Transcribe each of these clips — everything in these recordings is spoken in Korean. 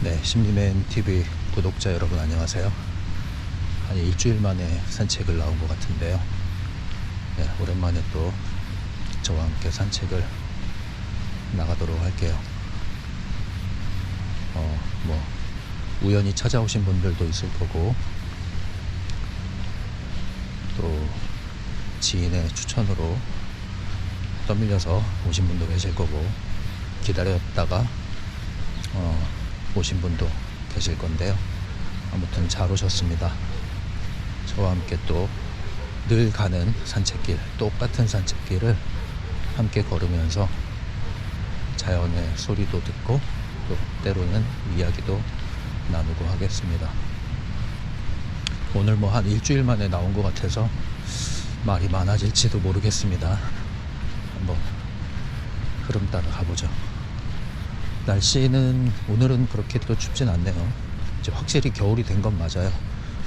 네, 심리맨 TV 구독자 여러분 안녕하세요. 한 일주일 만에 산책을 나온 것 같은데요. 네, 오랜만에 또 저와 함께 산책을 나가도록 할게요. 우연히 찾아오신 분들도 있을 거고, 또 지인의 추천으로 떠밀려서 오신 분도 계실 거고, 기다렸다가 오신 분도 계실 건데요. 아무튼 잘 오셨습니다. 저와 함께 또 늘 가는 산책길, 똑같은 산책길을 함께 걸으면서 자연의 소리도 듣고 또 때로는 이야기도 나누고 하겠습니다. 오늘 한 일주일 만에 나온 것 같아서 말이 많아질지도 모르겠습니다. 한번 흐름 따라 가보죠. 날씨는 오늘은 그렇게 또 춥진 않네요. 이제 확실히 겨울이 된 건 맞아요.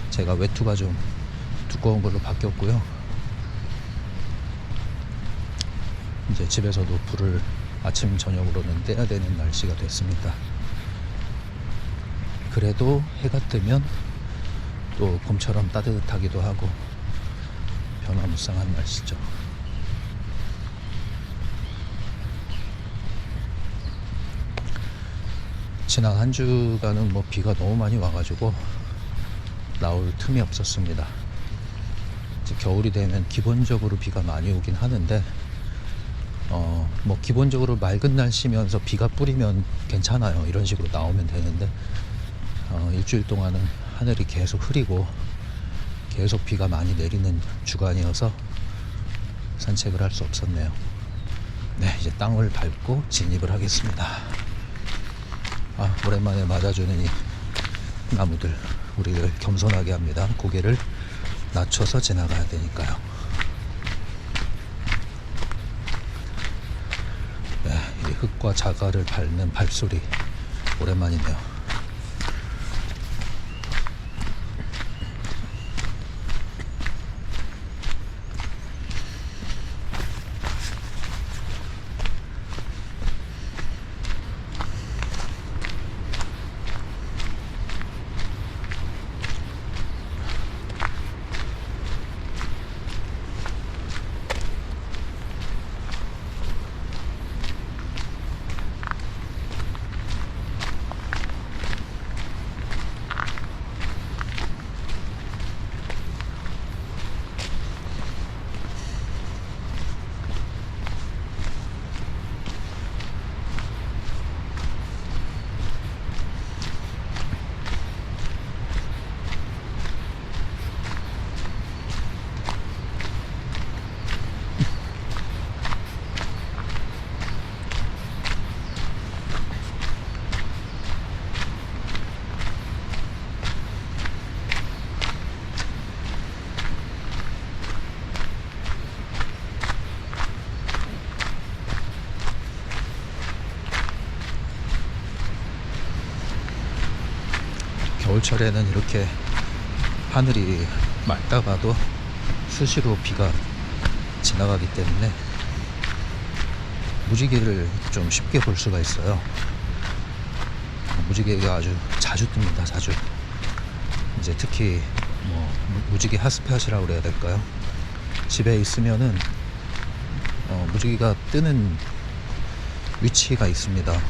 제가 외투가 좀 두꺼운 걸로 바뀌었고요. 이제 집에서도 불을 아침 저녁으로는 떼야 되는 날씨가 됐습니다. 그래도 해가 뜨면 또 봄처럼 따뜻하기도 하고 변화무쌍한 날씨죠. 지난 한 주간은 비가 너무 많이 와가지고 나올 틈이 없었습니다. 이제 겨울이 되면 기본적으로 비가 많이 오긴 하는데 기본적으로 맑은 날씨면서 비가 뿌리면 괜찮아요. 이런 식으로 나오면 되는데 일주일 동안은 하늘이 계속 흐리고 계속 비가 많이 내리는 주간이어서 산책을 할 수 없었네요. 네, 이제 땅을 밟고 진입을 하겠습니다. 오랜만에 맞아주는 이 나무들 우리를 겸손하게 합니다. 고개를 낮춰서 지나가야 되니까요. 네, 이 흙과 자갈을 밟는 발소리 오랜만이네요. 겨울철에는 이렇게 하늘이 맑다가도 수시로 비가 지나가기 때문에 무지개를 좀 쉽게 볼 수가 있어요. 무지개가 아주 자주 뜹니다. 자주. 이제 특히 무지개 핫스팟이라고 그래야 될까요? 집에 있으면은 무지개가 뜨는 위치가 있습니다.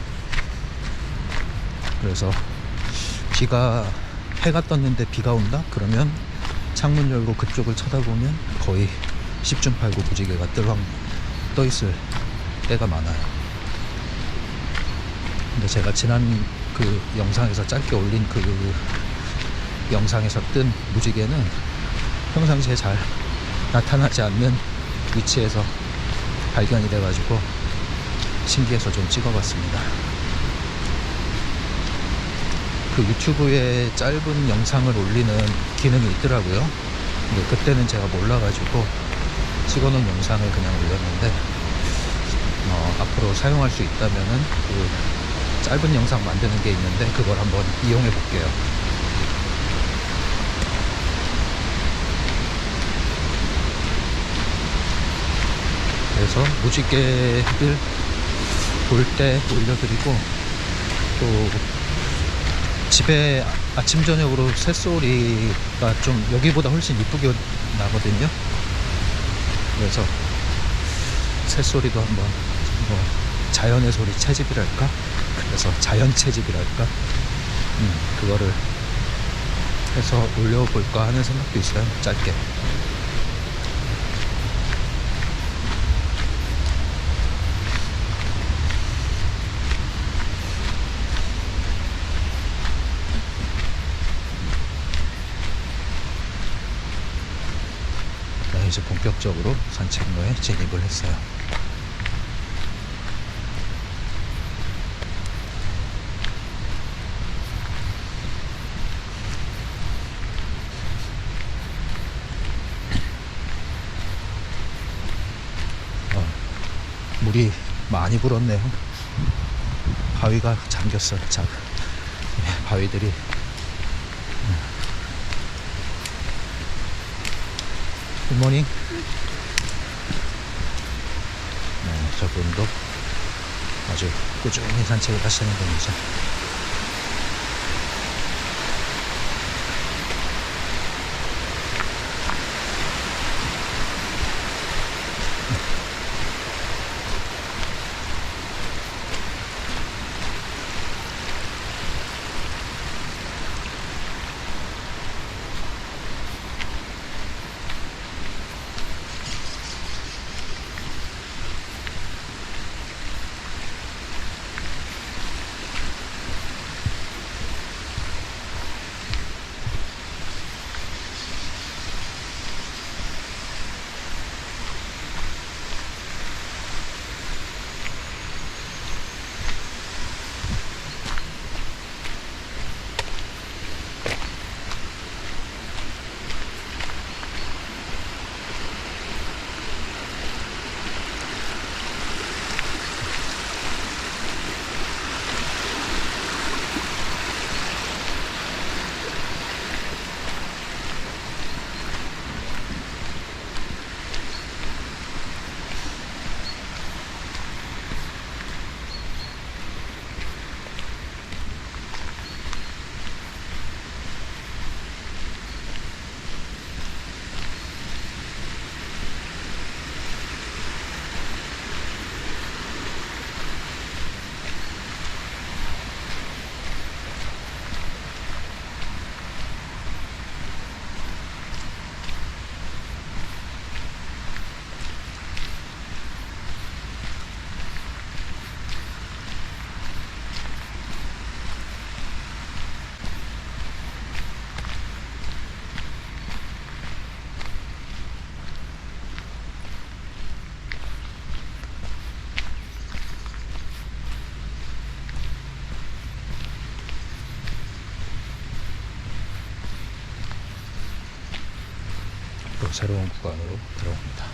그래서 해가 떴는데 비가 온다? 그러면 창문 열고 그쪽을 쳐다보면 거의 10중 8구 무지개가 떠 있을 때가 많아요. 근데 제가 지난 그 영상에서 짧게 올린 그 영상에서 뜬 무지개는 평상시에 잘 나타나지 않는 위치에서 발견이 돼가지고 신기해서 좀 찍어봤습니다. 그 유튜브에 짧은 영상을 올리는 기능이 있더라고요. 근데 그때는 제가 몰라가지고 찍어놓은 영상을 그냥 올렸는데 앞으로 사용할 수 있다면은 그 짧은 영상 만드는 게 있는데 그걸 한번 이용해 볼게요. 그래서 무지개를 볼 때 올려드리고 또 집에 아침 저녁으로 새소리가 좀 여기보다 훨씬 이쁘게 나거든요. 그래서 새소리도 한번 뭐 자연의 소리 채집이랄까, 그래서 자연 채집이랄까, 그거를 해서 올려볼까 하는 생각도 있어요. 짧게. 네, 이제 본격적으로 산책로에 진입을 했어요. 물이 많이 불었네요. 바위가 잠겼어요. 바위들이. 굿모닝. 네, 저분도 아주 꾸준히 산책을 하시는 분이죠. 또 새로운 구간으로 들어옵니다.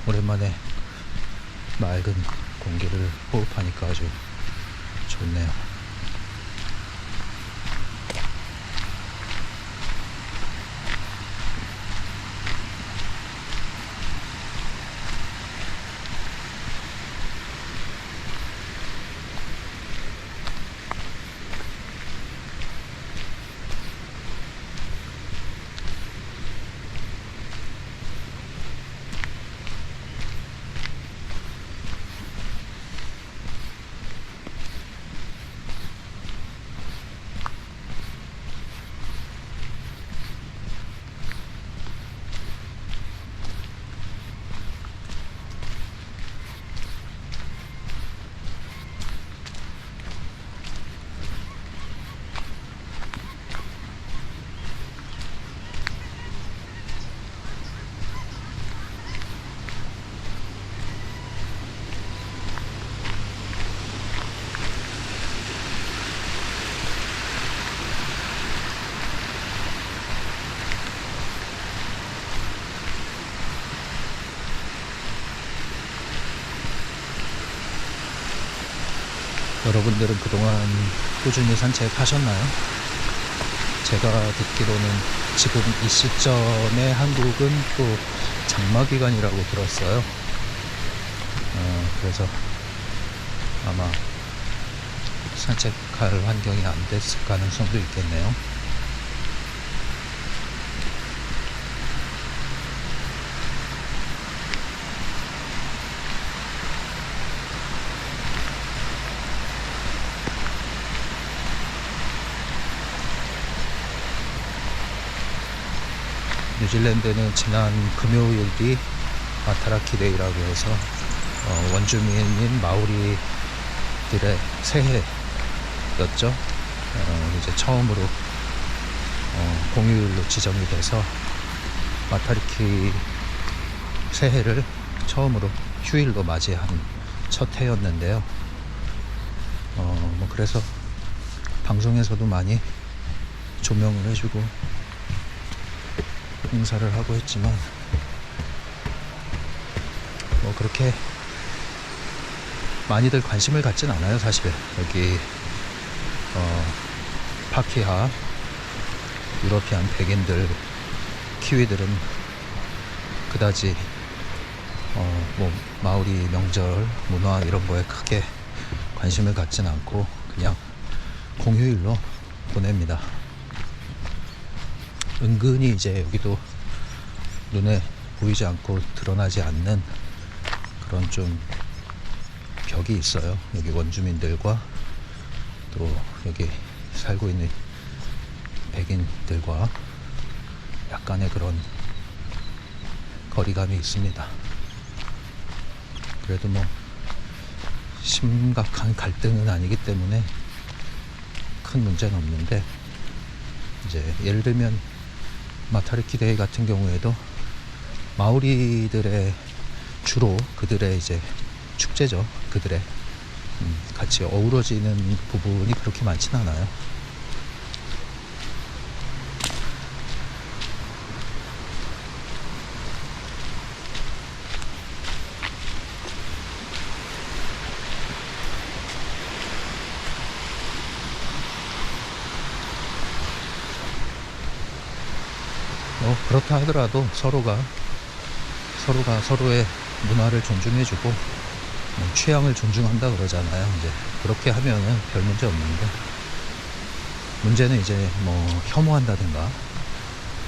오랜만에 맑은 공기를 호흡하니까 아주 좋네요. 여러분들은 그동안 꾸준히 산책하셨나요? 제가 듣기로는 지금 이 시점에 한국은 또 장마 기간이라고 들었어요. 그래서 아마 산책할 환경이 안 됐을 가능성도 있겠네요. 뉴질랜드는 지난 금요일이 마타라키 데이라고 해서 원주민인 마오리들의 새해였죠. 이제 처음으로 공휴일로 지정이 돼서 마타라키 새해를 처음으로 휴일로 맞이한 첫 해였는데요. 뭐 그래서 방송에서도 많이 조명을 해주고 행사를 하고 했지만 뭐 그렇게 많이들 관심을 갖진 않아요. 사실 여기 파키하 유러피안 백인들 키위들은 그다지 뭐 마오리 명절 문화 이런 거에 크게 관심을 갖진 않고 그냥 공휴일로 보냅니다. 은근히 이제 여기도 눈에 보이지 않고 드러나지 않는 그런 좀 벽이 있어요. 여기 원주민들과 또 여기 살고 있는 백인들과 약간의 그런 거리감이 있습니다. 그래도 뭐 심각한 갈등은 아니기 때문에 큰 문제는 없는데, 이제 예를 들면 마타리키 데이 같은 경우에도 마오리들의 주로 그들의 이제 축제죠. 그들의 같이 어우러지는 부분이 그렇게 많진 않아요. 그렇다 하더라도 서로가 서로의 문화를 존중해주고 취향을 존중한다 그러잖아요. 이제 그렇게 하면은 별 문제 없는데, 문제는 이제 뭐 혐오한다든가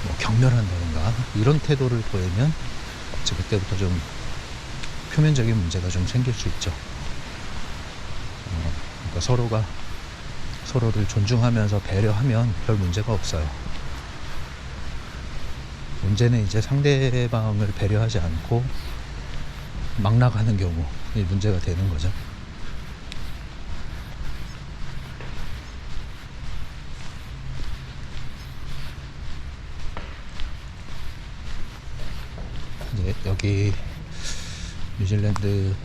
뭐 경멸한다든가 이런 태도를 보이면 이제 그때부터 좀 표면적인 문제가 좀 생길 수 있죠. 그러니까 서로가 서로를 존중하면서 배려하면 별 문제가 없어요. 문제는 이제 상대방을 배려하지 않고 막 나가는 경우이 문제가 되는 거죠. 이제 여기 뉴질랜드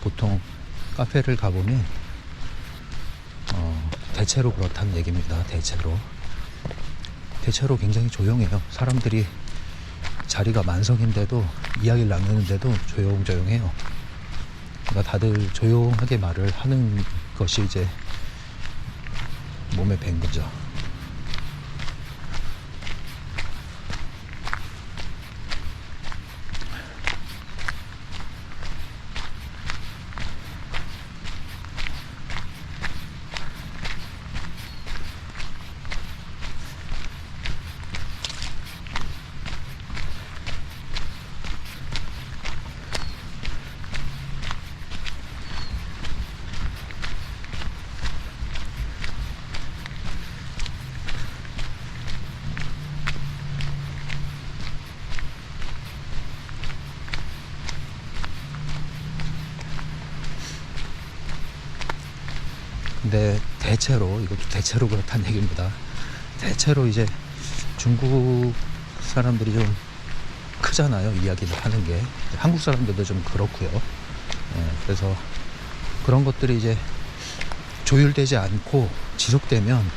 보통 카페를 가보면 대체로 그렇다는 얘기입니다. 대체로 굉장히 조용해요. 사람들이 자리가 만석인데도 이야기를 나누는데도 조용조용해요. 그러니까 다들 조용하게 말을 하는 것이 이제 몸에 밴 거죠. 근데 이것도 대체로 그렇다는 얘기입니다. 대체로 이제 중국 사람들이 좀 크잖아요. 이야기를 하는 게. 한국 사람들도 좀 그렇고요. 그래서 그런 것들이 이제 조율되지 않고 지속되면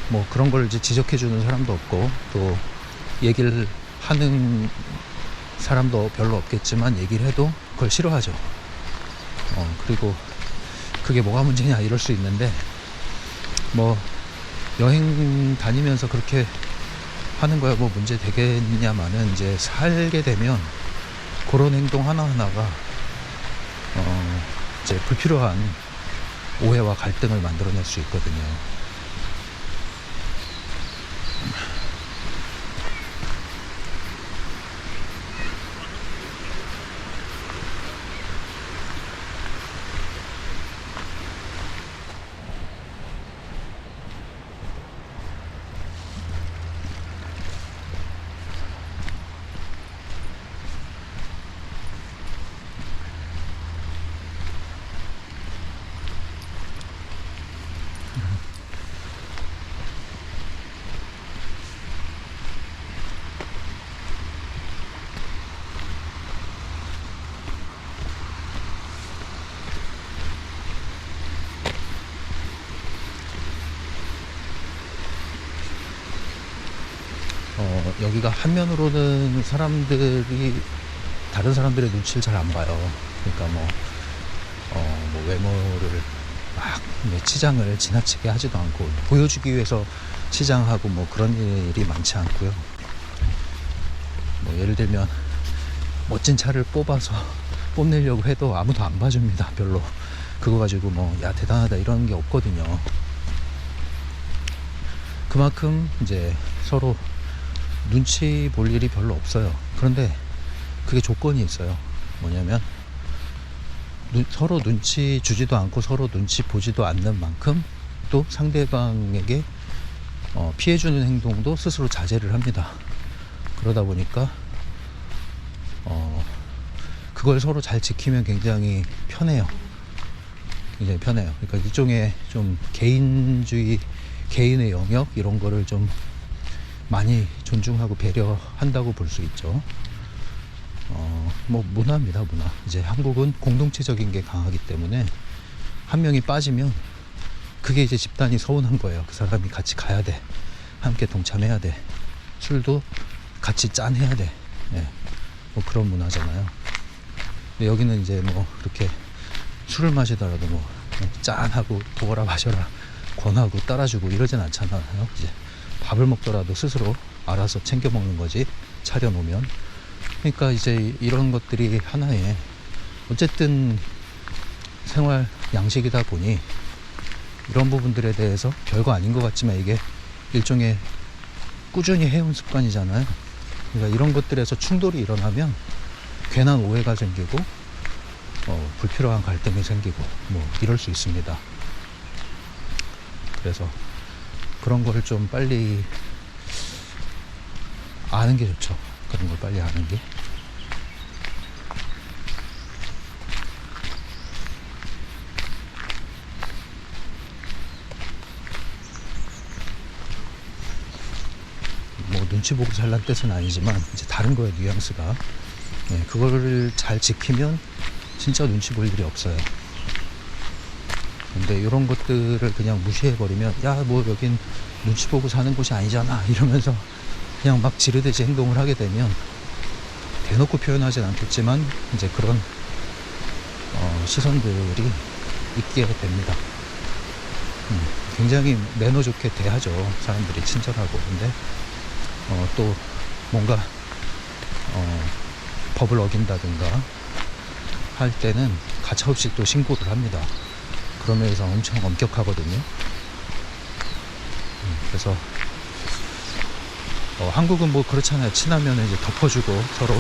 뭐 그런 걸 이제 지적해 주는 사람도 없고, 또 얘기를 하는 사람도 별로 없겠지만 얘기를 해도 그걸 싫어하죠. 그리고 그게 뭐가 문제냐 이럴 수 있는데, 뭐 여행 다니면서 그렇게 하는 거야 뭐 문제 되겠냐마는, 이제 살게 되면 그런 행동 하나하나가 이제 불필요한 오해와 갈등을 만들어낼 수 있거든요. 여기가 한면으로는 사람들이 다른 사람들의 눈치를 잘 안 봐요. 그러니까 뭐 외모를 막 치장을 지나치게 하지도 않고, 보여주기 위해서 치장하고 뭐 그런 일이 많지 않고요. 뭐 예를 들면 멋진 차를 뽑아서 뽐내려고 해도 아무도 안 봐줍니다. 별로. 그거 가지고 뭐 야 대단하다 이런 게 없거든요. 그만큼 이제 서로 눈치 볼 일이 별로 없어요. 그런데 그게 조건이 있어요. 뭐냐면 서로 눈치 주지도 않고 서로 눈치 보지도 않는 만큼 또 상대방에게 피해주는 행동도 스스로 자제를 합니다. 그러다 보니까 그걸 서로 잘 지키면 굉장히 편해요. 굉장히 편해요. 그러니까 일종의 좀 개인주의, 개인의 영역 이런 거를 좀 많이 존중하고 배려한다고 볼 수 있죠. 뭐 문화입니다, 문화. 이제 한국은 공동체적인 게 강하기 때문에 한 명이 빠지면 그게 이제 집단이 서운한 거예요. 그 사람이 같이 가야 돼, 함께 동참해야 돼, 술도 같이 짠해야 돼. 예, 뭐 그런 문화잖아요. 근데 여기는 이제 뭐 그렇게 술을 마시더라도 뭐 짠하고 도어라 마셔라 권하고 따라주고 이러진 않잖아요. 이제 밥을 먹더라도 스스로 알아서 챙겨 먹는 거지, 차려놓으면. 그러니까 이제 이런 것들이 하나의 어쨌든 생활 양식이다 보니 이런 부분들에 대해서 별거 아닌 것 같지만 이게 일종의 꾸준히 해온 습관이잖아요. 그러니까 이런 것들에서 충돌이 일어나면 괜한 오해가 생기고 불필요한 갈등이 생기고 뭐 이럴 수 있습니다. 그래서 그런 걸 좀 빨리 아는 게 좋죠. 그런 걸 빨리 아는 게. 뭐 눈치 보고 잘난 뜻은 아니지만 이제 다른 거에 뉘앙스가. 네, 그거를 잘 지키면 진짜 눈치 볼 일이 없어요. 근데 이런 것들을 그냥 무시해버리면 야 뭐 여긴 눈치 보고 사는 곳이 아니잖아 이러면서 그냥 막 지르듯이 행동을 하게 되면, 대놓고 표현하진 않겠지만 이제 그런 시선들이 있게 됩니다. 굉장히 매너 좋게 대하죠. 사람들이 친절하고. 근데 또 뭔가 법을 어긴다든가 할 때는 가차없이 또 신고를 합니다. 그런 면에서 엄청 엄격하거든요. 그래서 한국은 뭐 그렇잖아요. 친하면 이제 덮어주고 서로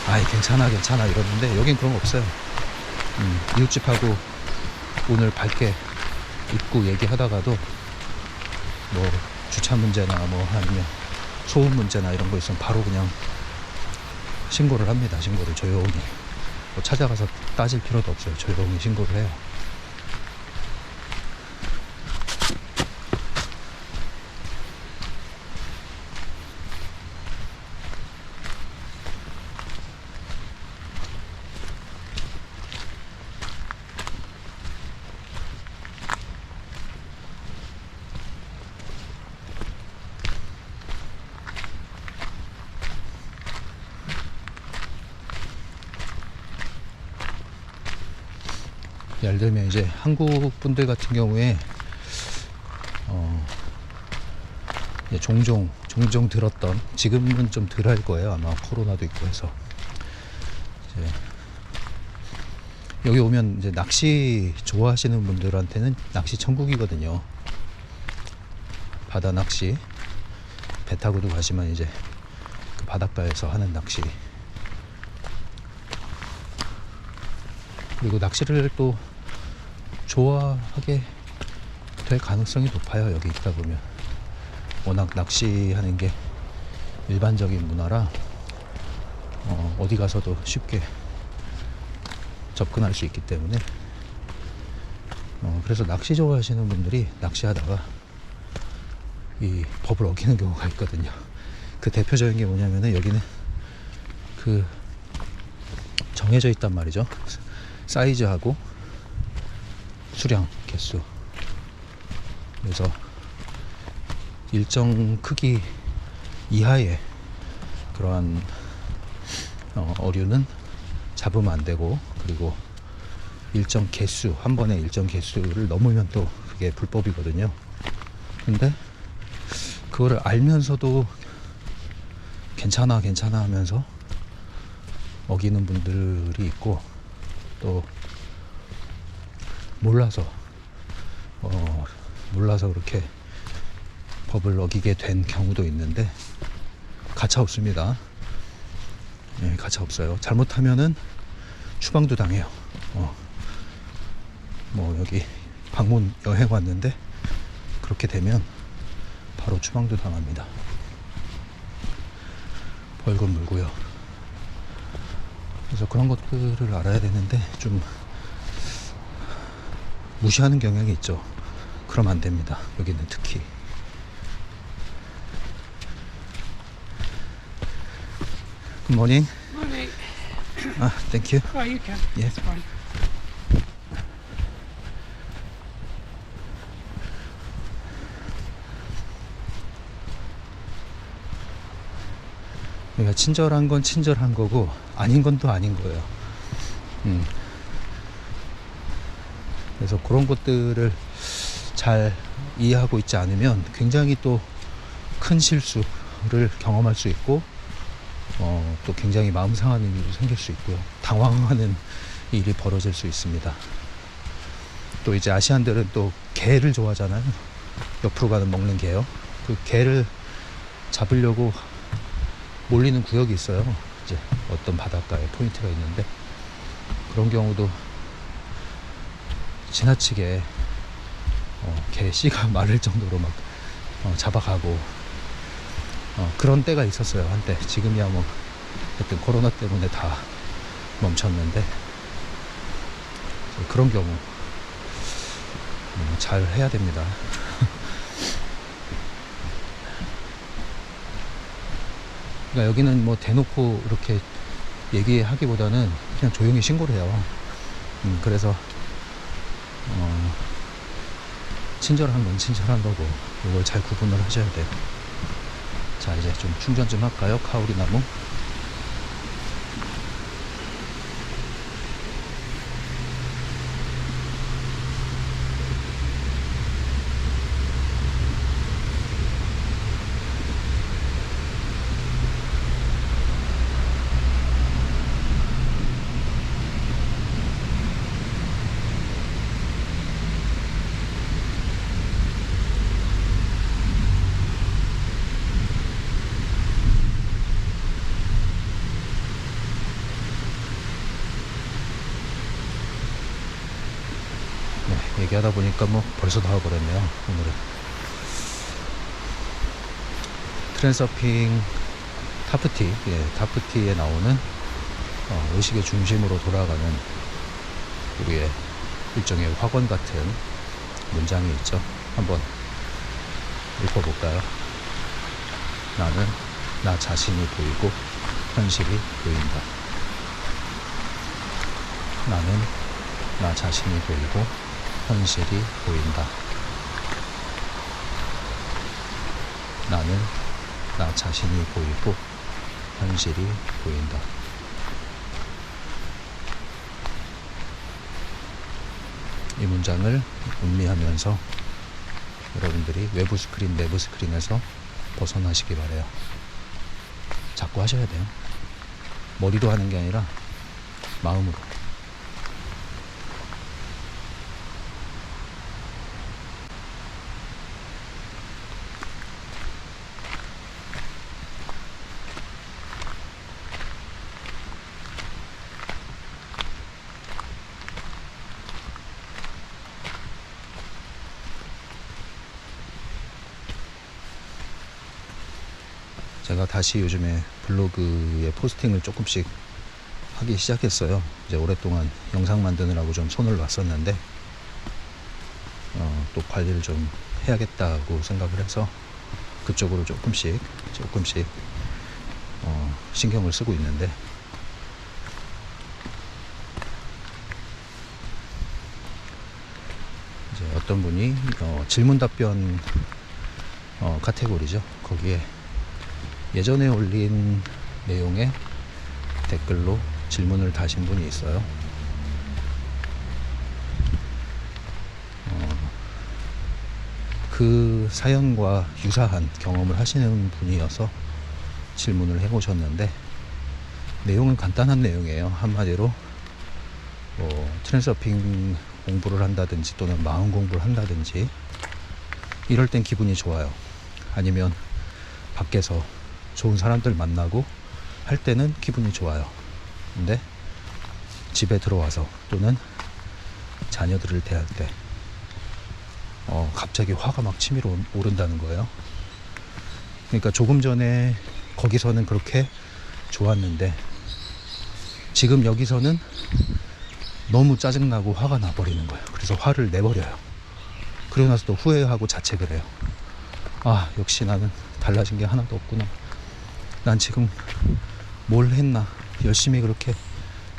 아이 괜찮아 괜찮아 이러는데, 여긴 그런 거 없어요. 이웃집하고 오늘 밝게 웃고 얘기하다가도 뭐 주차 문제나 뭐 아니면 소음 문제나 이런 거 있으면 바로 그냥 신고를 합니다. 신고를 조용히. 뭐 찾아가서 따질 필요도 없어요. 조용히 신고를 해요. 예를 들면 이제 한국 분들 같은 경우에 이제 종종 들었던, 지금은 좀 덜 할 거예요. 아마 코로나도 있고 해서. 이제 여기 오면 이제 낚시 좋아하시는 분들한테는 낚시 천국이거든요. 바다 낚시. 배 타고도 가시면 이제 그 바닷가에서 하는 낚시. 그리고 낚시를 또 좋아하게 될 가능성이 높아요. 여기 있다 보면. 워낙 낚시하는 게 일반적인 문화라 어디 가서도 쉽게 접근할 수 있기 때문에 그래서 낚시 좋아하시는 분들이 낚시하다가 이 법을 어기는 경우가 있거든요. 그 대표적인 게 뭐냐면은 여기는 그 정해져 있단 말이죠. 사이즈하고 수량, 개수. 그래서 일정 크기 이하의 그러한 어류는 잡으면 안 되고, 그리고 일정 개수, 한 번에 일정 개수를 넘으면 또 그게 불법이거든요. 근데 그거를 알면서도 괜찮아 하면서 어기는 분들이 있고, 또 몰라서 그렇게 법을 어기게 된 경우도 있는데 가차 없습니다. 네, 가차 없어요. 잘못하면은 추방도 당해요. 뭐 여기 방문 여행 왔는데 그렇게 되면 바로 추방도 당합니다. 벌금 물고요. 그래서 그런 것들을 알아야 되는데 좀 무시하는 경향이 있죠. 그럼 안 됩니다. 여기는 특히. Good morning. Morning. Thank you. Oh, you can. Yeah. It's fine. 그러니까 친절한 건 친절한 거고 아닌 건 또 아닌 거예요. 그래서 그런 것들을 잘 이해하고 있지 않으면 굉장히 또 큰 실수를 경험할 수 있고 또 굉장히 마음 상하는 일이 생길 수 있고요. 당황하는 일이 벌어질 수 있습니다. 또 이제 아시안들은 또 개를 좋아하잖아요. 옆으로 가는 먹는 개요. 그 개를 잡으려고 몰리는 구역이 있어요. 이제 어떤 바닷가에 포인트가 있는데 그런 경우도 지나치게 개 씨가 마를 정도로 막 잡아가고 그런 때가 있었어요. 한때. 지금이야 뭐 하여튼 코로나 때문에 다 멈췄는데 그런 경우 잘 해야 됩니다. 그러니까 여기는 뭐 대놓고 이렇게 얘기하기보다는 그냥 조용히 신고를 해요. 그래서 친절한 건 친절한 거고 이걸 잘 구분을 하셔야 돼요. 자, 이제 좀 충전 좀 할까요? 카오리 나무. 얘기하다 보니까 뭐 벌써 다 와버렸네요. 오늘은 트랜서핑 타프티, 타프티에 나오는 의식의 중심으로 돌아가는 우리의 일종의 확언 같은 문장이 있죠. 한번 읽어볼까요? 나는 나 자신이 보이고 현실이 보인다. 나는 나 자신이 보이고 현실이 보인다. 나는 나 자신이 보이고 현실이 보인다. 이 문장을 음미하면서 여러분들이 외부 스크린, 내부 스크린에서 벗어나시기 바래요. 자꾸 하셔야 돼요. 머리로 하는 게 아니라 마음으로. 제가 다시 요즘에 블로그에 포스팅을 조금씩 하기 시작했어요. 이제 오랫동안 영상 만드느라고 좀 손을 놨었는데 또 관리를 좀 해야겠다고 생각을 해서 그쪽으로 조금씩 신경을 쓰고 있는데, 이제 어떤 분이 질문 답변 카테고리죠. 거기에 예전에 올린 내용에 댓글로 질문을 다신 분이 있어요. 그 사연과 유사한 경험을 하시는 분이어서 질문을 해보셨는데, 내용은 간단한 내용이에요. 한마디로 트랜서핑 공부를 한다든지 또는 마음 공부를 한다든지 이럴 땐 기분이 좋아요. 아니면 밖에서 좋은 사람들 만나고 할 때는 기분이 좋아요. 근데 집에 들어와서 또는 자녀들을 대할 때 갑자기 화가 막 치밀어 오른다는 거예요. 그러니까 조금 전에 거기서는 그렇게 좋았는데 지금 여기서는 너무 짜증나고 화가 나버리는 거예요. 그래서 화를 내버려요. 그러고 나서 또 후회하고 자책을 해요. 아, 역시 나는 달라진 게 하나도 없구나. 난 지금 뭘 했나. 열심히 그렇게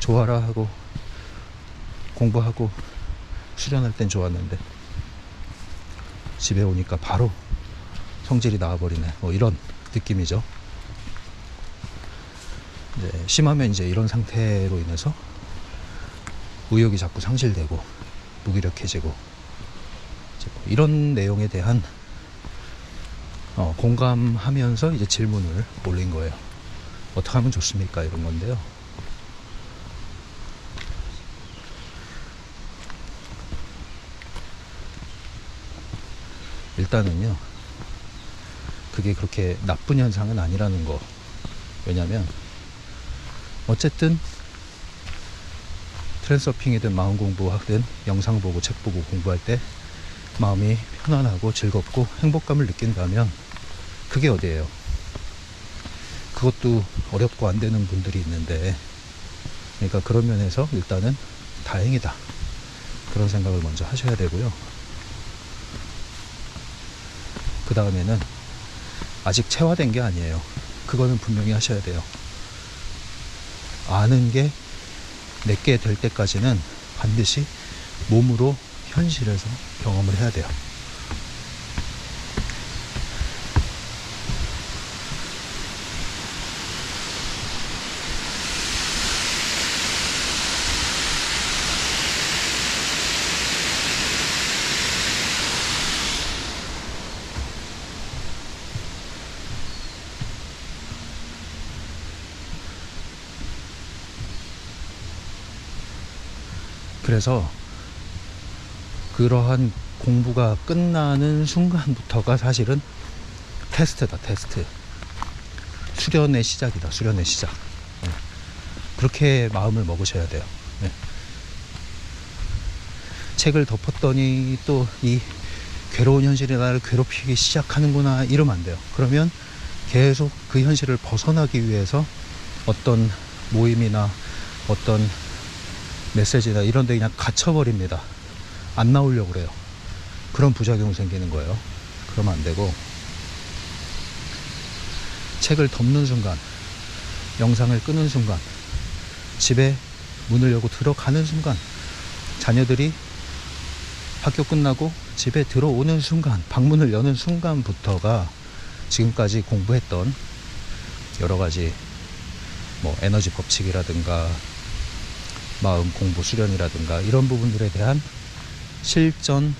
좋아라 하고 공부하고 수련할 땐 좋았는데 집에 오니까 바로 성질이 나와버리네. 이런 느낌이죠. 이제 심하면 이제 이런 상태로 인해서 의욕이 자꾸 상실되고 무기력해지고 이런 내용에 대한 공감하면서 이제 질문을 올린 거예요. 어떻게 하면 좋습니까? 이런 건데요. 일단은요, 그게 그렇게 나쁜 현상은 아니라는 거. 왜냐면 어쨌든 트랜서핑이든 마음 공부하든 영상 보고 책 보고 공부할 때 마음이 편안하고 즐겁고 행복감을 느낀다면 그게 어디예요. 그것도 어렵고 안 되는 분들이 있는데, 그러니까 그런 면에서 일단은 다행이다, 그런 생각을 먼저 하셔야 되고요. 그 다음에는 아직 체화된 게 아니에요. 그거는 분명히 하셔야 돼요. 아는 게 내게 될 때까지는 반드시 몸으로 현실에서 경험을 해야 돼요. 그래서 그러한 공부가 끝나는 순간부터가 사실은 테스트다, 테스트. 수련의 시작이다, 수련의 시작. 네. 그렇게 마음을 먹으셔야 돼요. 네. 책을 덮었더니 또 이 괴로운 현실이 나를 괴롭히기 시작하는구나, 이러면 안 돼요. 그러면 계속 그 현실을 벗어나기 위해서 어떤 모임이나 어떤 메시지나 이런 데 그냥 갇혀버립니다. 안 나오려고 그래요. 그런 부작용 생기는 거예요. 그러면 안 되고, 책을 덮는 순간, 영상을 끄는 순간, 집에 문을 열고 들어가는 순간, 자녀들이 학교 끝나고 집에 들어오는 순간, 방문을 여는 순간부터가 지금까지 공부했던 여러 가지 에너지 법칙이라든가 마음 공부 수련이라든가 이런 부분들에 대한 실전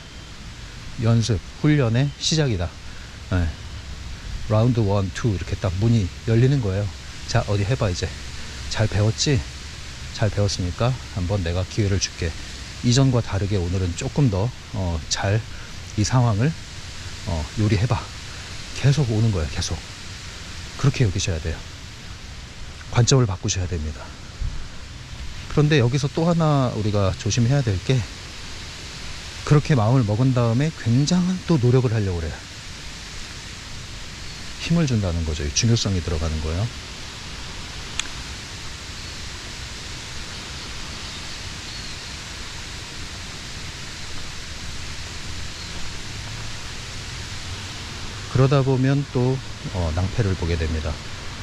연습 훈련의 시작이다. 네. 라운드 1, 2 이렇게 딱 문이 열리는 거예요. 자, 어디 해봐. 이제 잘 배웠지? 잘 배웠으니까 한번 내가 기회를 줄게. 이전과 다르게 오늘은 조금 더 잘 이 상황을 요리해봐. 계속 오는 거예요. 계속. 그렇게 여기셔야 돼요. 관점을 바꾸셔야 됩니다. 그런데 여기서 또 하나 우리가 조심해야 될 게, 그렇게 마음을 먹은 다음에 굉장한 또 노력을 하려고 그래요. 힘을 준다는 거죠. 중요성이 들어가는 거예요. 그러다 보면 또 낭패를 보게 됩니다.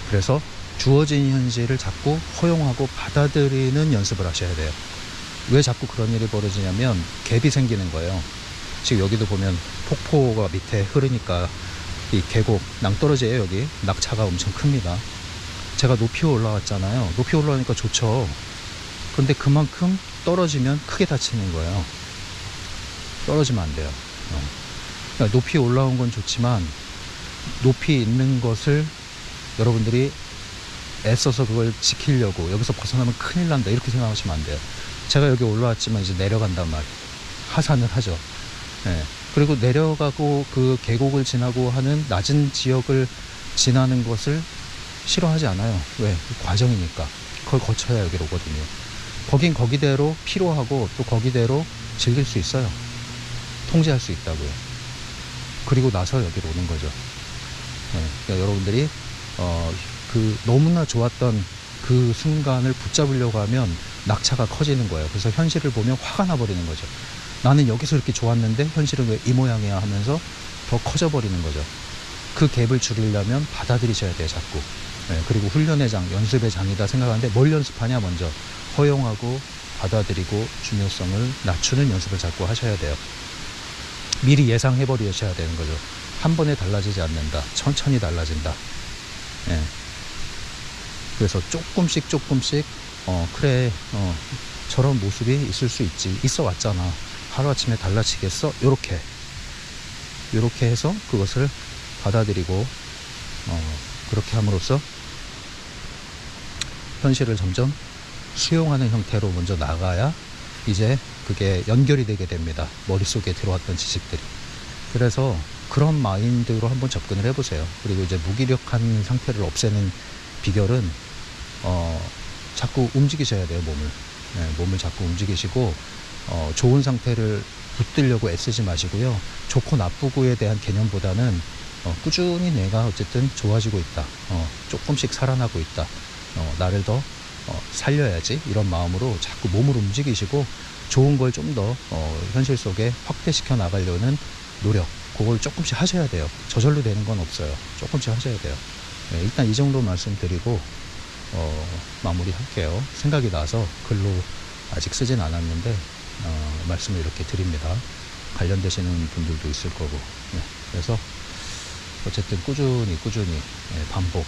그래서 주어진 현실을 자꾸 허용하고 받아들이는 연습을 하셔야 돼요. 왜 자꾸 그런 일이 벌어지냐면 갭이 생기는 거예요. 지금 여기도 보면 폭포가 밑에 흐르니까 이 계곡 낭떠러지예요. 여기 낙차가 엄청 큽니다. 제가 높이 올라왔잖아요. 높이 올라오니까 좋죠. 근데 그만큼 떨어지면 크게 다치는 거예요. 떨어지면 안 돼요. 그러니까 높이 올라온 건 좋지만 높이 있는 것을 여러분들이 애써서 그걸 지키려고 여기서 벗어나면 큰일 난다 이렇게 생각하시면 안 돼요. 제가 여기 올라왔지만 이제 내려간단 말이에요. 하산을 하죠. 네. 그리고 내려가고 그 계곡을 지나고 하는 낮은 지역을 지나는 것을 싫어하지 않아요. 왜? 과정이니까. 그걸 거쳐야 여기로 오거든요. 거긴 거기대로 피로하고 또 거기대로 즐길 수 있어요. 통제할 수 있다고요. 그리고 나서 여기로 오는 거죠. 네. 그러니까 여러분들이 그 너무나 좋았던 그 순간을 붙잡으려고 하면 낙차가 커지는 거예요. 그래서 현실을 보면 화가 나버리는 거죠. 나는 여기서 이렇게 좋았는데 현실은 왜 이 모양이야 하면서 더 커져버리는 거죠. 그 갭을 줄이려면 받아들이셔야 돼요. 자꾸. 네, 그리고 훈련의 장, 연습의 장이다 생각하는데 뭘 연습하냐. 먼저 허용하고 받아들이고 중요성을 낮추는 연습을 자꾸 하셔야 돼요. 미리 예상해 버리셔야 되는 거죠. 한 번에 달라지지 않는다. 천천히 달라진다. 네. 그래서 조금씩 그래 저런 모습이 있을 수 있지. 있어 왔잖아. 하루아침에 달라지겠어? 요렇게 해서 그것을 받아들이고 그렇게 함으로써 현실을 점점 수용하는 형태로 먼저 나가야 이제 그게 연결이 되게 됩니다. 머릿속에 들어왔던 지식들이. 그래서 그런 마인드로 한번 접근을 해보세요. 그리고 이제 무기력한 상태를 없애는 비결은 자꾸 움직이셔야 돼요. 몸을 자꾸 움직이시고 좋은 상태를 붙들려고 애쓰지 마시고요. 좋고 나쁘고에 대한 개념보다는 꾸준히 내가 어쨌든 좋아지고 있다. 조금씩 살아나고 있다. 나를 더 살려야지. 이런 마음으로 자꾸 몸을 움직이시고 좋은 걸 좀 더 현실 속에 확대시켜 나가려는 노력. 그걸 조금씩 하셔야 돼요. 저절로 되는 건 없어요. 조금씩 하셔야 돼요. 네, 일단 이 정도 말씀드리고 마무리 할게요. 생각이 나서 글로 아직 쓰진 않았는데 말씀을 이렇게 드립니다. 관련되시는 분들도 있을 거고. 네, 그래서 어쨌든 꾸준히 반복,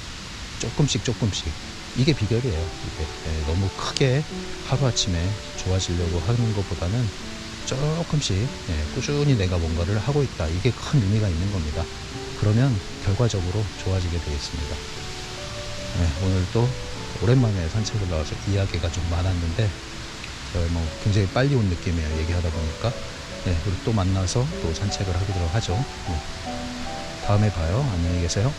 조금씩 이게 비결이에요. 이게 너무 크게 하루아침에 좋아지려고 하는 것보다는 조금씩 꾸준히 내가 뭔가를 하고 있다. 이게 큰 의미가 있는 겁니다. 그러면 결과적으로 좋아지게 되겠습니다. 네, 오늘 또 오랜만에 산책을 나와서 이야기가 좀 많았는데 뭐 굉장히 빨리 온 느낌이에요. 얘기하다 보니까. 네, 우리 또 만나서 또 산책을 하도록 하죠. 네. 다음에 봐요. 안녕히 계세요.